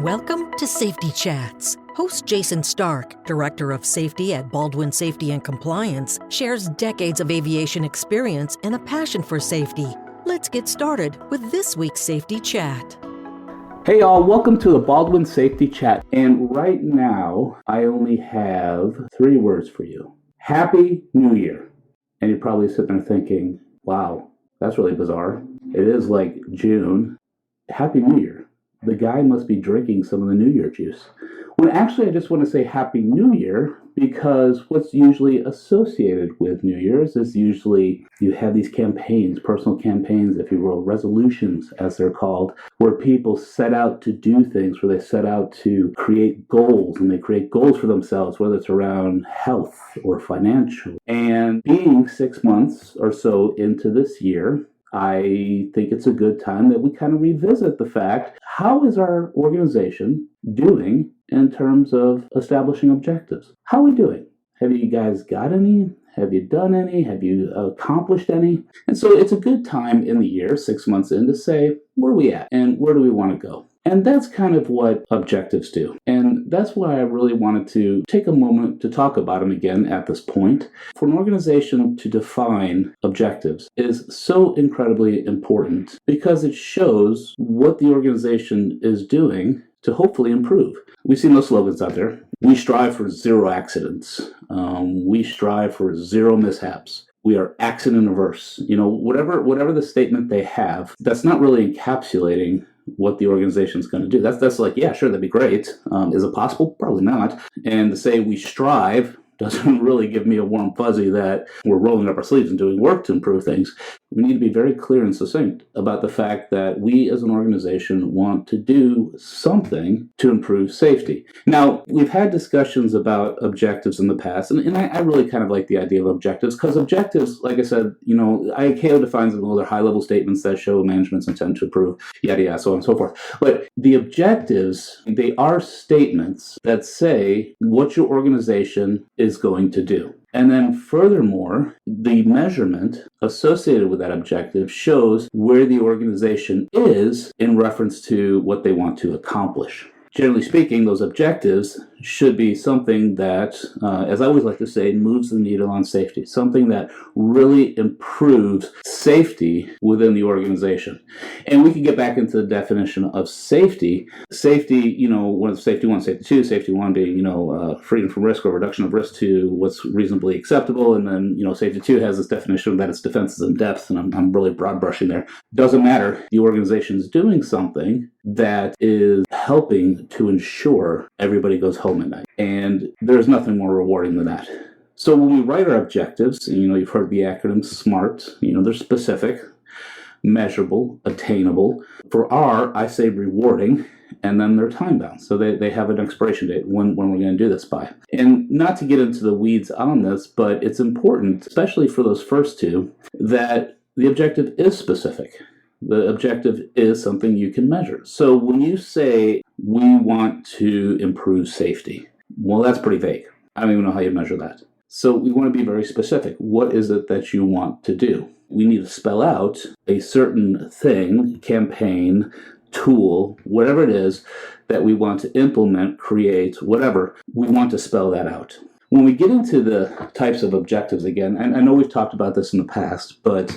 Welcome to Safety Chats. Host Jason Stark, Director of Safety at Baldwin Safety and Compliance, shares decades of aviation experience and a passion for safety. Let's get started with this week's Safety Chat. Hey y'all, welcome to the Baldwin Safety Chat. And right now, I only have 3 words for you. Happy New Year. And you're probably sitting there thinking, wow, that's really bizarre. It is like June. Happy New Year. The guy must be drinking some of the New Year juice. When actually I just want to say Happy New Year because what's usually associated with New Year's is usually you have these campaigns, personal campaigns, if you will, resolutions as they're called, where people set out to do things, where they set out to create goals, and they create goals for themselves, whether it's around health or financial. And being 6 months or so into this year, I think it's a good time that we kind of revisit the fact, how is our organization doing in terms of establishing objectives? How are we doing? Have you guys got any? Have you done any? Have you accomplished any? And so it's a good time in the year, 6 months in, to say, where are we at and where do we want to go? And that's kind of what objectives do. And that's why I really wanted to take a moment to talk about them again at this point. For an organization to define objectives is so incredibly important because it shows what the organization is doing to hopefully improve. We've seen those slogans out there. We strive for 0 accidents. We strive for 0 mishaps. We are accident averse. You know, whatever the statement they have, that's not really encapsulating what the organization is going to do. That's like, yeah, sure, that'd be great. Is it possible? Probably not. And to say we strive doesn't really give me a warm fuzzy that we're rolling up our sleeves and doing work to improve things. We need to be very clear and succinct about the fact that we as an organization want to do something to improve safety. Now, we've had discussions about objectives in the past, and I really kind of like the idea of objectives, because objectives, like I said, you know, ICAO defines them, well, they're high-level statements that show management's intent to improve, yada, yada, so on and so forth. But the objectives, they are statements that say what your organization is going to do. And then furthermore, the measurement associated with that objective shows where the organization is in reference to what they want to accomplish. Generally speaking, those objectives should be something that, as I always like to say, moves the needle on safety, something that really improves safety within the organization. And we can get back into the definition of safety. Safety, you know, what safety 1, safety 2, safety 1 being, you know, freedom from risk or reduction of risk to what's reasonably acceptable. And then, you know, safety 2 has this definition that its defenses in depth, and I'm really broad brushing there. Doesn't matter. The organization is doing something that is helping to ensure everybody goes home at night. And there's nothing more rewarding than that. So when we write our objectives, you know, you've heard the acronym SMART, you know, they're specific, measurable, attainable. For R, I say rewarding, and then they're time-bound. So they have an expiration date when we're going to do this by. And not to get into the weeds on this, but it's important, especially for those first 2, that the objective is specific. The objective is something you can measure. So when you say, we want to improve safety, well, that's pretty vague. I don't even know how you measure that. So we want to be very specific. What is it that you want to do? We need to spell out a certain thing, campaign, tool, whatever it is that we want to implement, create, whatever. We want to spell that out. When we get into the types of objectives again, and I know we've talked about this in the past, but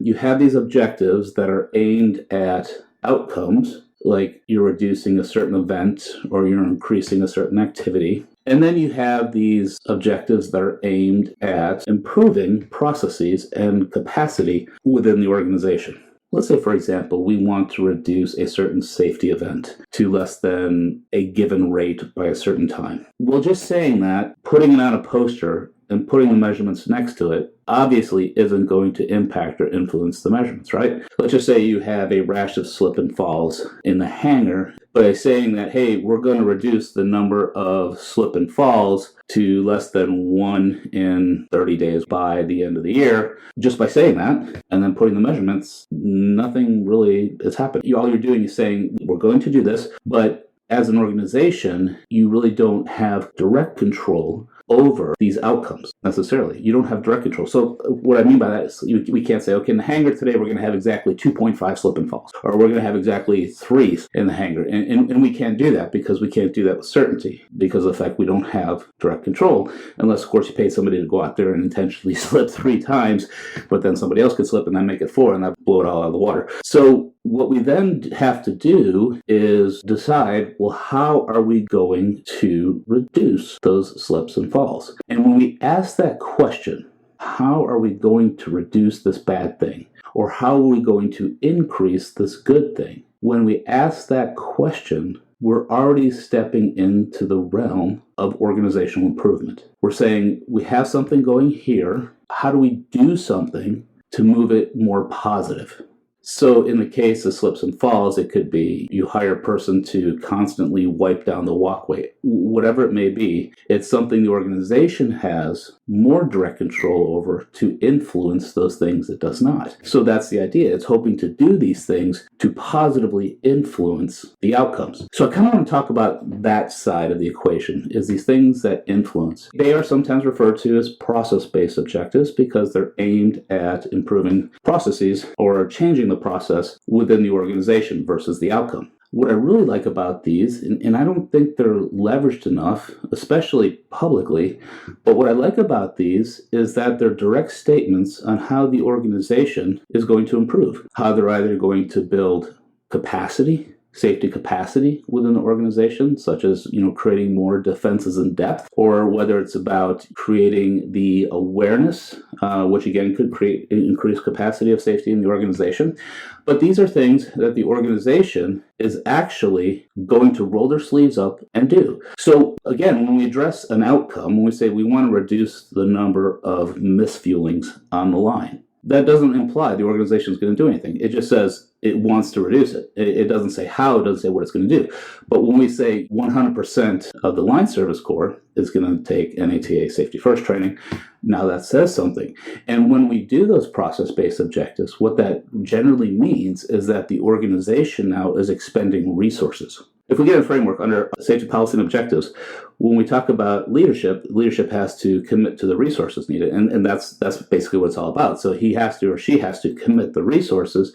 you have these objectives that are aimed at outcomes, like you're reducing a certain event or you're increasing a certain activity. And then you have these objectives that are aimed at improving processes and capacity within the organization. Let's say, for example, we want to reduce a certain safety event to less than a given rate by a certain time. Well, just saying that, putting it on a poster and putting the measurements next to it obviously isn't going to impact or influence the measurements, right? Let's just say you have a rash of slip and falls in the hangar. By saying that, hey, we're going to reduce the number of slip and falls to less than 1 in 30 days by the end of the year, just by saying that, and then putting the measurements, nothing really is happening. All you're doing is saying, we're going to do this, but as an organization, you really don't have direct control over these outcomes necessarily. You don't have direct control. So what I mean by that is we can't say, okay, in the hangar today, we're going to have exactly 2.5 slip and falls, or we're going to have exactly 3 in the hangar. And we can't do that because we can't do that with certainty because of the fact we don't have direct control, unless, of course, you pay somebody to go out there and intentionally slip 3 times, but then somebody else could slip and then make it 4 and that blow it all out of the water. So what we then have to do is decide, well, how are we going to reduce those slips and falls? And when we ask that question, how are we going to reduce this bad thing? Or how are we going to increase this good thing? When we ask that question, we're already stepping into the realm of organizational improvement. We're saying we have something going here. How do we do something to move it more positive? So in the case of slips and falls, it could be you hire a person to constantly wipe down the walkway. Whatever it may be, it's something the organization has more direct control over to influence those things it does not. So that's the idea. It's hoping to do these things to positively influence the outcomes. So I kind of want to talk about that side of the equation, is these things that influence. They are sometimes referred to as process-based objectives because they're aimed at improving processes or changing the process within the organization versus the outcome. What I really like about these, and I don't think they're leveraged enough, especially publicly, but what I like about these is that they're direct statements on how the organization is going to improve, how they're either going to build capacity, safety capacity within the organization, such as, creating more defenses in depth, or whether it's about creating the awareness, which again could create increased capacity of safety in the organization. But these are things that the organization is actually going to roll their sleeves up and do. So again, when we address an outcome, when we say we want to reduce the number of misfuelings on the line, that doesn't imply the organization is going to do anything. It just says it wants to reduce it. It doesn't say how, it doesn't say what it's going to do. But when we say 100% of the line service corps is going to take NATA Safety First training, now that says something. And when we do those process-based objectives, what that generally means is that the organization now is expending resources. If we get a framework under safety policy and objectives, when we talk about leadership has to commit to the resources needed. And that's basically what it's all about. So he has to, or she has to commit the resources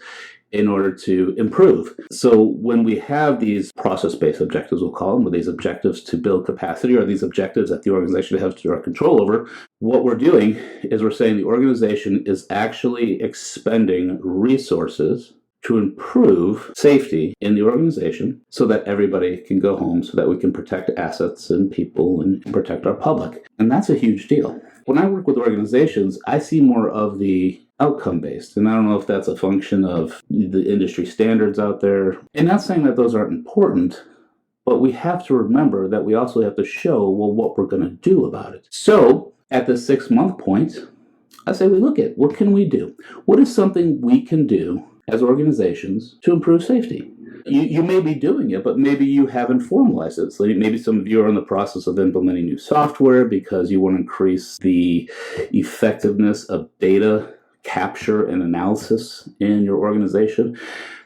in order to improve. So when we have these process-based objectives, we'll call them, or these objectives to build capacity, or these objectives that the organization has direct control over, what we're doing is we're saying the organization is actually expending resources to improve safety in the organization so that everybody can go home, so that we can protect assets and people and protect our public. And that's a huge deal. When I work with organizations, I see more of the outcome-based. And I don't know if that's a function of the industry standards out there. And not saying that those aren't important, but we have to remember that we also have to show, what we're going to do about it. So at the 6-month point, I say we look at what can we do? What is something we can do as organizations to improve safety? You may be doing it, but maybe you haven't formalized it. So maybe some of you are in the process of implementing new software because you want to increase the effectiveness of data capture and analysis in your organization.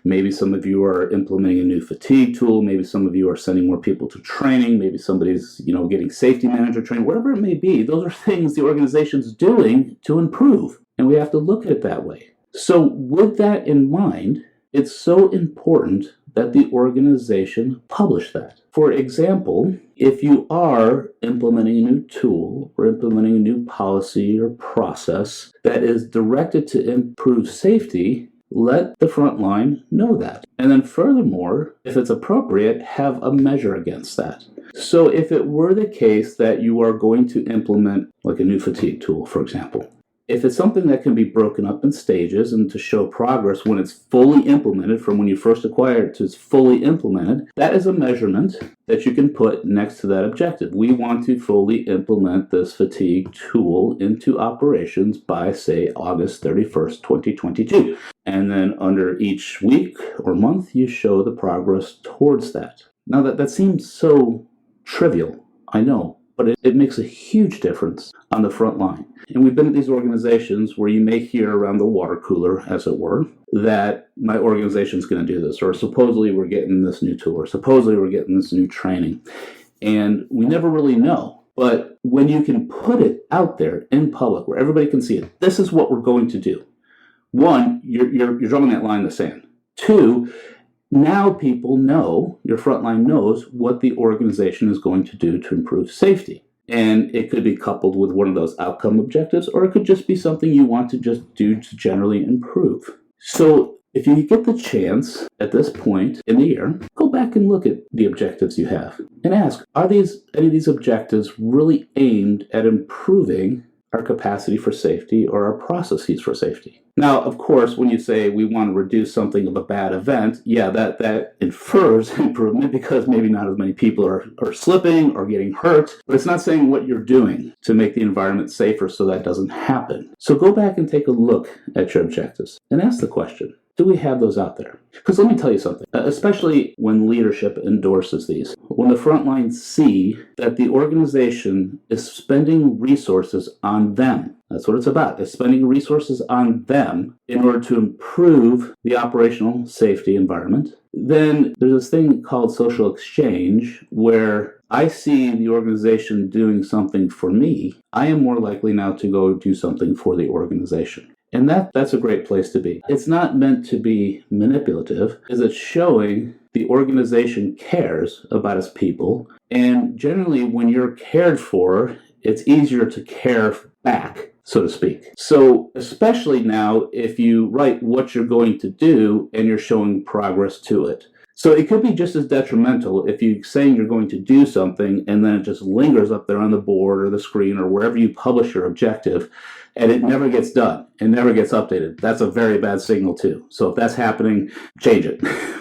Maybe some of you are implementing a new fatigue tool. Maybe some of you are sending more people to training. Maybe somebody's, getting safety manager training. Whatever it may be, those are things the organization's doing to improve. And we have to look at it that way. So with that in mind, it's so important that the organization publish that. For example, if you are implementing a new tool or implementing a new policy or process that is directed to improve safety, let the front line know that. And then furthermore, if it's appropriate, have a measure against that. So if it were the case that you are going to implement like a new fatigue tool, for example, if it's something that can be broken up in stages and to show progress when it's fully implemented, from when you first acquire it to it's fully implemented, that is a measurement that you can put next to that objective. We want to fully implement this fatigue tool into operations by, say, August 31st, 2022. And then under each week or month, you show the progress towards that. Now that seems so trivial, I know, but it makes a huge difference on the front line. And we've been at these organizations where you may hear around the water cooler, as it were, that my organization's going to do this, or supposedly we're getting this new tool, or supposedly we're getting this new training. And we never really know. But when you can put it out there in public where everybody can see it, this is what we're going to do. One, you're drawing that line in the sand. Two, now people know, your frontline knows what the organization is going to do to improve safety. And it could be coupled with one of those outcome objectives, or it could just be something you want to just do to generally improve. So if you get the chance at this point in the year, go back and look at the objectives you have and ask, are any of these objectives really aimed at improving our capacity for safety or our processes for safety? Now, of course, when you say we want to reduce something of a bad event, yeah, that infers improvement because maybe not as many people are slipping or getting hurt, but it's not saying what you're doing to make the environment safer so that doesn't happen. So go back and take a look at your objectives and ask the question, do we have those out there? Because let me tell you something, especially when leadership endorses these, when the front lines see that the organization is spending resources on them, that's what it's about, is spending resources on them in order to improve the operational safety environment, then there's this thing called social exchange where I see the organization doing something for me. I am more likely now to go do something for the organization. And that's a great place to be. It's not meant to be manipulative. It's showing the organization cares about its people. And generally, when you're cared for, it's easier to care back, so to speak. So especially now, if you write what you're going to do and you're showing progress to it. So it could be just as detrimental if you're saying you're going to do something and then it just lingers up there on the board or the screen or wherever you publish your objective and it never gets done and never gets updated. That's a very bad signal too. So if that's happening, change it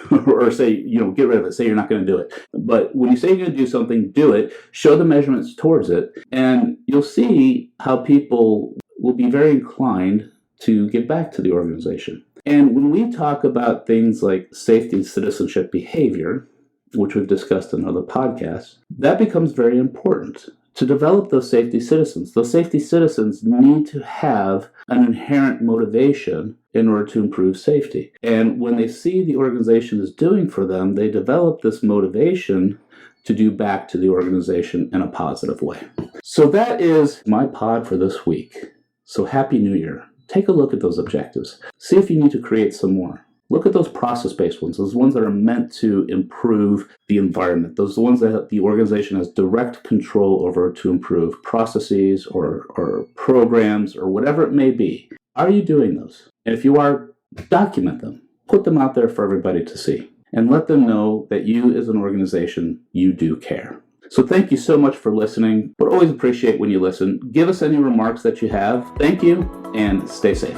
or say, get rid of it. Say you're not going to do it. But when you say you're going to do something, do it. Show the measurements towards it and you'll see how people will be very inclined to give back to the organization. And when we talk about things like safety and citizenship behavior, which we've discussed in other podcasts, that becomes very important to develop those safety citizens. Those safety citizens need to have an inherent motivation in order to improve safety. And when they see the organization is doing for them, they develop this motivation to do back to the organization in a positive way. So that is my pod for this week. So Happy New Year. Take a look at those objectives. See if you need to create some more. Look at those process-based ones, those ones that are meant to improve the environment, those ones that the organization has direct control over to improve processes or programs or whatever it may be. Are you doing those? And if you are, document them. Put them out there for everybody to see. And let them know that you as an organization, you do care. So thank you so much for listening. Would always appreciate when you listen. Give us any remarks that you have. Thank you, and stay safe.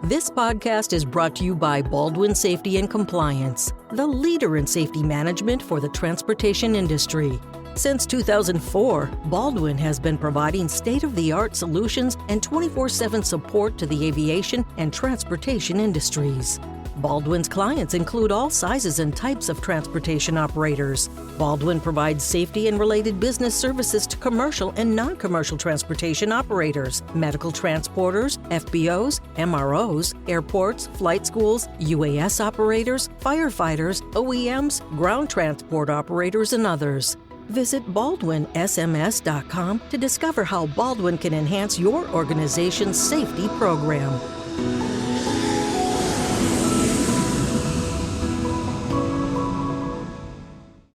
This podcast is brought to you by Baldwin Safety and Compliance, the leader in safety management for the transportation industry. Since 2004, Baldwin has been providing state-of-the-art solutions and 24/7 support to the aviation and transportation industries. Baldwin's clients include all sizes and types of transportation operators. Baldwin provides safety and related business services to commercial and non-commercial transportation operators, medical transporters, FBOs, MROs, airports, flight schools, UAS operators, firefighters, OEMs, ground transport operators, and others. Visit BaldwinSMS.com to discover how Baldwin can enhance your organization's safety program.